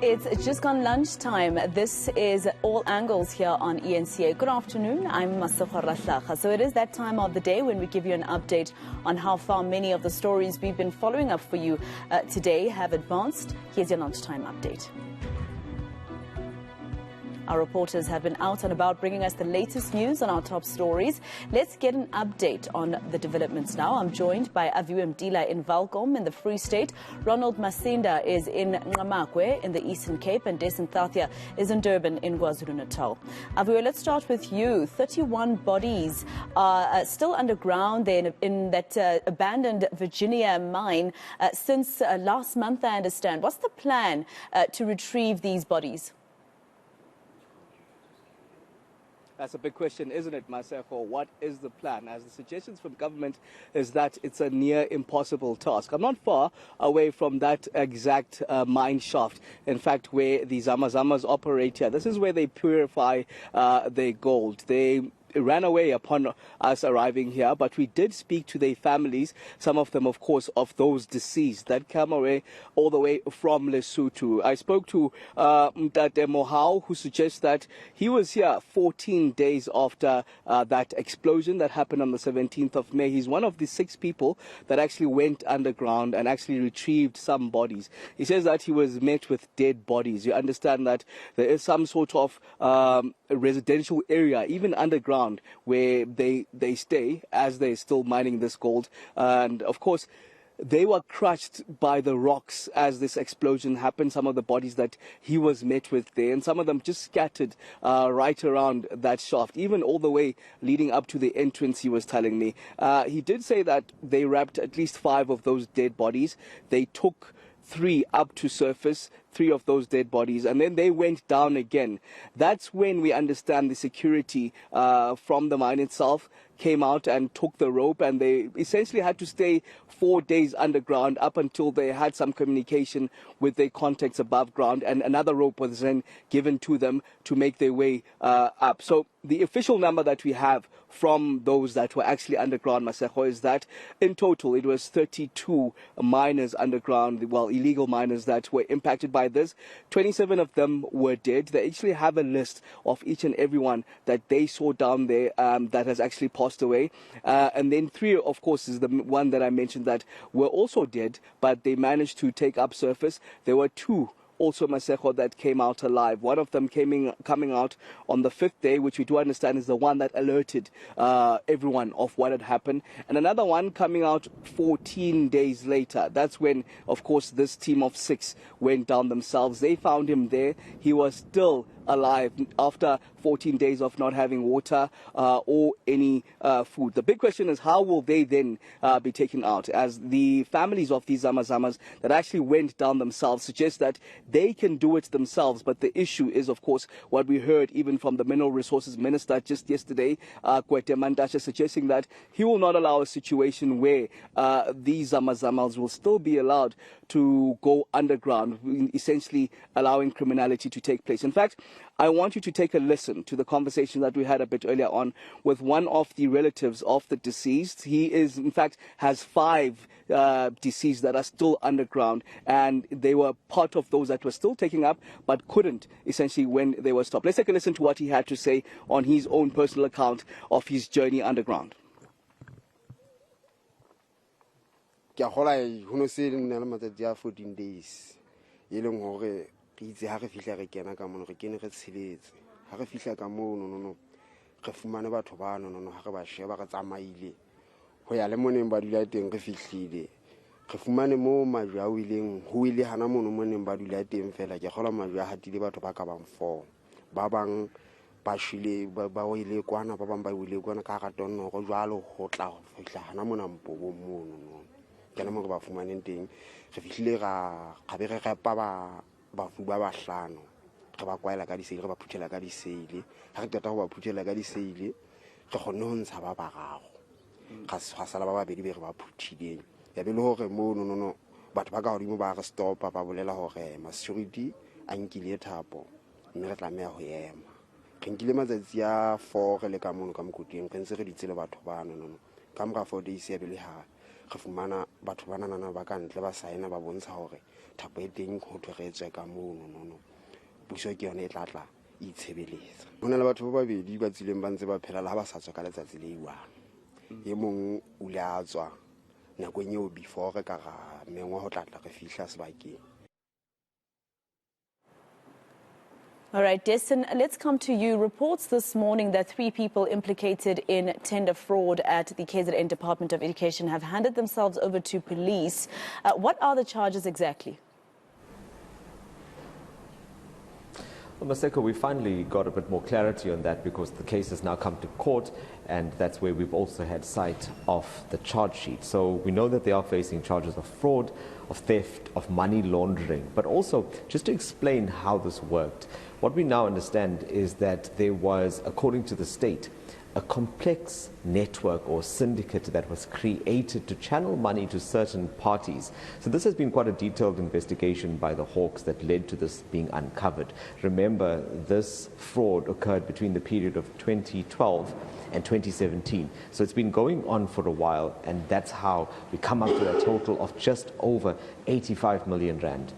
It's just gone lunchtime. This is All Angles here on eNCA. Good afternoon. I'm Masinda. So it is that time of the day when we give you an update on how far many of the stories we've been following up for you today have advanced. Here's your lunchtime update. Our reporters have been out and about bringing us the latest news on our top stories. Let's get an update on the developments now. I'm joined by Aviwe Mtila in Valkom in the Free State. Ronald Masinda is in Nqamakwe in the Eastern Cape, and Dasen Thathiah is in Durban in KwaZulu-Natal. Aviwe, let's start with you. 31 bodies are still underground there in that abandoned Virginia mine since last month, I understand. What's the plan to retrieve these bodies? That's a big question, isn't it, Masinda? What is the plan? As the suggestions from government is that it's a near impossible task. I'm not far away from that exact mine shaft, in fact, where the Zama Zamas operate here. This is where they purify their gold. They ran away upon us arriving here, but we did speak to their families, some of them, of course, of those deceased that came away all the way from Lesotho. I spoke to Mtate Mohau, who suggests that he was here 14 days after that explosion that happened on the 17th of May. He's one of the 6 people that actually went underground and actually retrieved some bodies. He says that he was met with dead bodies. You understand that there is some sort of residential area, even underground, where they stay as they're still mining this gold. And of course, they were crushed by the rocks as this explosion happened. Some of the bodies that he was met with there, and some of them just scattered right around that shaft, even all the way leading up to the entrance, he was telling me. He did say that they wrapped at least 5 of those dead bodies. They took 3 up to surface, 3 of those dead bodies, and then they went down again. That's when we understand the security from the mine itself came out and took the rope, and they essentially had to stay 4 days underground up until they had some communication with their contacts above ground, and another rope was then given to them to make their way up. So the official number that we have from those that were actually underground, Masinda, is that in total it was 32 miners underground, well, illegal miners that were impacted by this. 27 of them were dead. They actually have a list of each and every one that they saw down there that has actually passed away. And then 3, of course, is the one that I mentioned that were also dead, but they managed to take up surface. There were 2 also, Masinda, that came out alive. One of them coming out on the 5th day, which we do understand is the one that alerted everyone of what had happened. And another one coming out 14 days later. That's when, of course, this team of 6 went down themselves. They found him there. He was still alive after 14 days of not having water or any food. The big question is, how will they then be taken out? As the families of these Zama Zamas that actually went down themselves suggest that they can do it themselves, but the issue is, of course, what we heard even from the Mineral Resources Minister just yesterday, Kwete Mandasha, suggesting that he will not allow a situation where these Zama Zamas will still be allowed to go underground, essentially allowing criminality to take place. In fact, I want you to take a listen to the conversation that we had a bit earlier on with one of the relatives of the deceased. He is, in fact, has 5 deceased that are still underground, and they were part of those that were still taking up but couldn't, essentially, when they were stopped. Let's take a listen to what he had to say on his own personal account of his journey underground. Ke gola hono se nna le matsatsi a 14 days e leng hore ke itse ha re fihla re kena ka mono re kene re tshiletse ha re fihla ka mono no re fumane batho ba no ha re ba sheba re tsamaile ho ya le moneng ba dula teng re fihlile re fumane mo majwe a wileng ho ile hana mono moneng ba dula teng fela ke gola majwe a hatile batho ba ka bang 4 ba bang ba shile ba ile kwana ba bang ba ile kwana ka ga tonno go jwalo ho tla ho fihla hana mona mpobo mono no ke mo ba fumaneng teng re fihlile ga be re repa ba fu ba 5 re ba kwaela ka diseile re ba phuthela ka diseile ha re tata go ba phuthela ka diseile re gone ho ntsha ba bagago ga sala ba babedi be re ba phuthileng ya be le hore mo no batho ba ka godimo ba re stopa ba bolela hore ma security a nkile thapo mme re tlameha ho ema re nkile matsatsi a 4 re le ka mono ka mokuteng re ntse re ditsele batho ba no ka mora 4 days ya be le ha re fumana batho ba nanana ba ka ntle ba saena ba bontsha hore thapo e teng ho thwe re etse ka mono nono puso ke yone e tlatla e itshebeletsa. Ho na le batho ba babedi ba tsileng ba ntse ba phela le ha ba sa tswa ka letsatsi le iwang. E mong o le a tswa nakong eo before re ka ra mengwa ho tlatla re fihla sebakeng. All right, Dasen, let's come to you. Reports this morning that 3 people implicated in tender fraud at the KZN Department of Education have handed themselves over to police. What are the charges exactly? Well, Maseko, we finally got a bit more clarity on that because the case has now come to court, and that's where we've also had sight of the charge sheet. So we know that they are facing charges of fraud, of theft, of money laundering. But also, just to explain how this worked, what we now understand is that there was, according to the state, a complex network or syndicate that was created to channel money to certain parties. So this has been quite a detailed investigation by the Hawks that led to this being uncovered. Remember, this fraud occurred between the period of 2012 and 2017. So it's been going on for a while, and that's how we come up to a total of just over 85 million rand.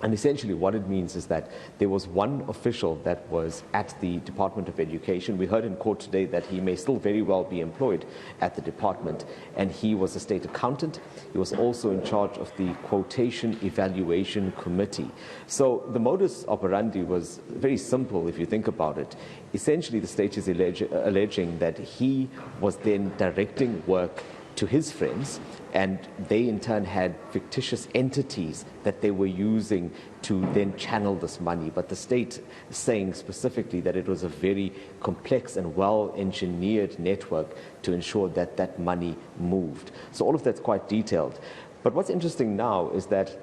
And essentially what it means is that there was one official that was at the Department of Education. We heard in court today that he may still very well be employed at the department, and he was a state accountant. He was also in charge of the Quotation Evaluation Committee. So the modus operandi was very simple if you think about it. Essentially the state is alleging that he was then directing work to his friends, and they in turn had fictitious entities that they were using to then channel this money. But the state is saying specifically that it was a very complex and well-engineered network to ensure that that money moved. So all of that's quite detailed. But what's interesting now is that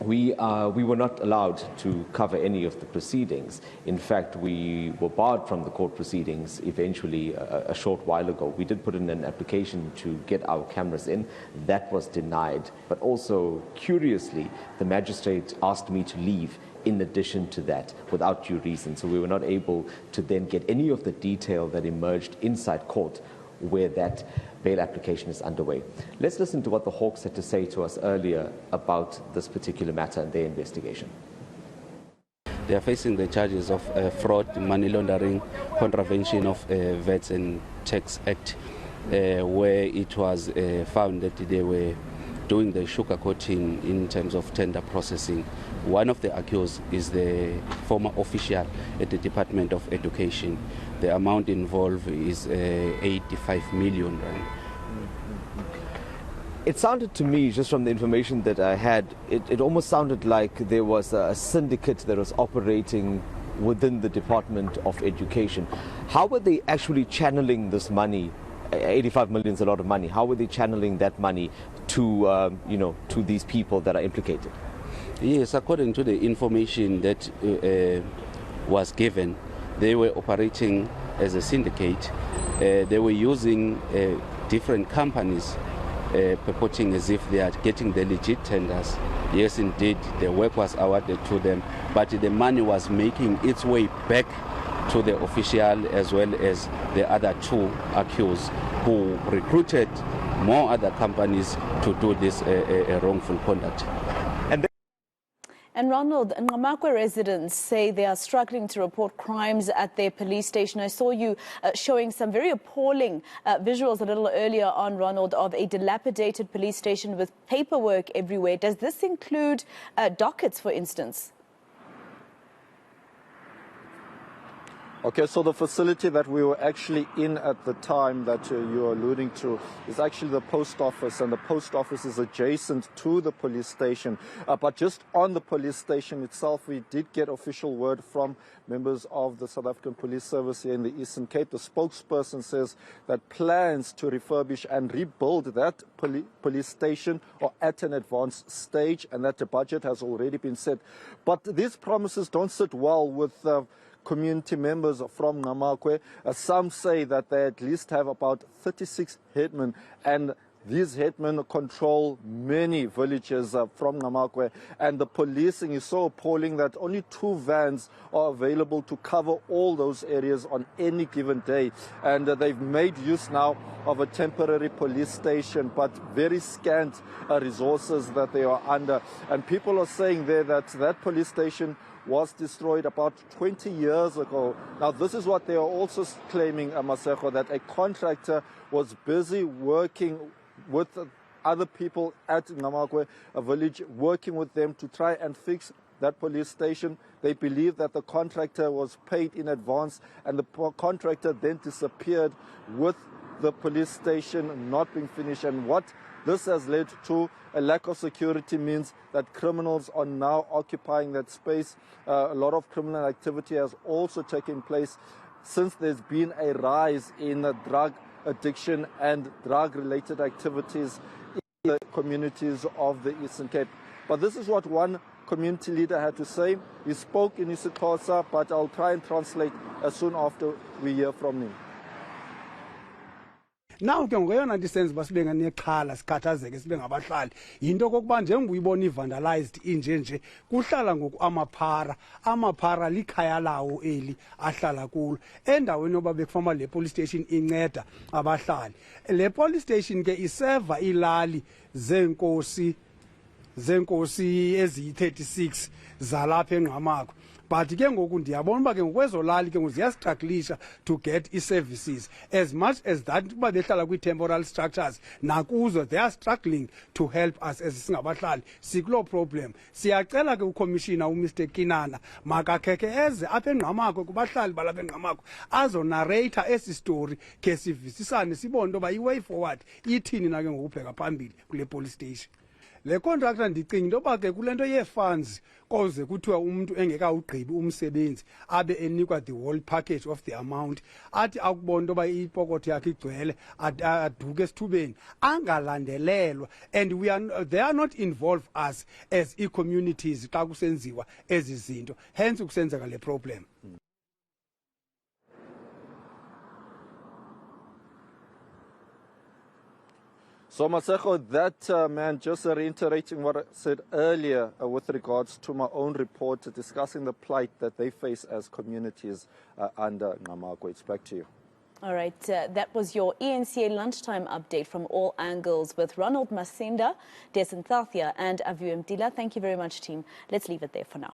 we were not allowed to cover any of the proceedings. In fact, we were barred from the court proceedings eventually a short while ago. We did put in an application to get our cameras in. That was denied. But also, curiously, the magistrate asked me to leave in addition to that without due reason. So we were not able to then get any of the detail that emerged inside court where that bail application is underway. Let's listen to what the Hawks had to say to us earlier about this particular matter and their investigation. They are facing the charges of fraud, money laundering, contravention of VAT and Tax Act, where it was found that they were doing the sugar coating in terms of tender processing. One of the accused is the former official at the Department of Education. The amount involved is 85 million rand. It sounded to me, just from the information that I had, it almost sounded like there was a syndicate that was operating within the Department of Education. How were they actually channeling this money? 85 million is a lot of money. How were they channeling that money to, to these people that are implicated? Yes, according to the information that was given, they were operating as a syndicate. They were using different companies, purporting as if they are getting the legit tenders. Yes, indeed, the work was awarded to them, but the money was making its way back to the official as well as the other 2 accused who recruited more other companies to do this wrongful conduct. And Ronald, Ngamakwe residents say they are struggling to report crimes at their police station. I saw you showing some very appalling visuals a little earlier on, Ronald, of a dilapidated police station with paperwork everywhere. Does this include dockets, for instance? Okay, so the facility that we were actually in at the time that you're alluding to is actually the post office, and the post office is adjacent to the police station. But just on the police station itself, we did get official word from members of the South African Police Service here in the Eastern Cape. The spokesperson says that plans to refurbish and rebuild that police station are at an advanced stage, and that the budget has already been set. But these promises don't sit well with community members from Ngamakwe. Some say that they at least have about 36 headmen, and these headmen control many villages from Namakwe, and the policing is so appalling that only 2 vans are available to cover all those areas on any given day. And they've made use now of a temporary police station, but very scant resources that they are under. And people are saying there that that police station was destroyed about 20 years ago. Now, this is what they are also claiming, Maseko, that a contractor was busy working with other people at Namakwe, a village, working with them to try and fix that police station. They believe that the contractor was paid in advance, and the contractor then disappeared with the police station not being finished. And what this has led to, a lack of security, means that criminals are now occupying that space. A lot of criminal activity has also taken place since there's been a rise in drug addiction and drug-related activities in the communities of the Eastern Cape. But this is what one community leader had to say. He spoke in isiXhosa, but I'll try and translate as soon after we hear from him. Now ke ngoyona nto isenza uba sibe nexhala sikhathazeke sibe ngabahlali yinto kokuba njengokuyibona i-vandalized injenje kuhlala ngoku amaphara likhaya lawo eli ahlala kulo endaweni yoba bekufama le police station inceda abahlali. Le police station ke iseva ilali zeenkosi eziyi-36 zalapha eNgqamakwe. But ke ngoku ndiyabona uba ke ngokwezolali ke ziyastrugglisha to get i-services as much as that uba behlala kwi-temporal structures nakuzo they are struggling to help us as singabahlali sikuloo problem. Siyacela ke uCommissioner uMr Kinana makakheke eze apha eNgqamakwe kubahlali balapha eNgqamakwe azonarrata esi story ke sivisisane sibone into yoba i-way forward ithini na ke ngokubheka phambili kule police station. Le contractor ndicinga into yoba ke kule nto yee-funds koze kuthiwa umuntu engekawugqibi umsebenzi abe enikwa the whole package of the amount athi akubona into yoba ipokotho yakhe igcwele aduke esithubeni angalandelelwa. And they are not involved us as i-communities xa kusenziwa ezi zinto, hence kusenzeka le problem. So Maseko, that man, just reiterating what I said earlier with regards to my own report discussing the plight that they face as communities under Namakwe. It's back to you. All right, that was your eNCA lunchtime update from all angles with Ronald, Masinda, Dasen, Thathiah and Aviwe Mtila. Thank you very much, team. Let's leave it there for now.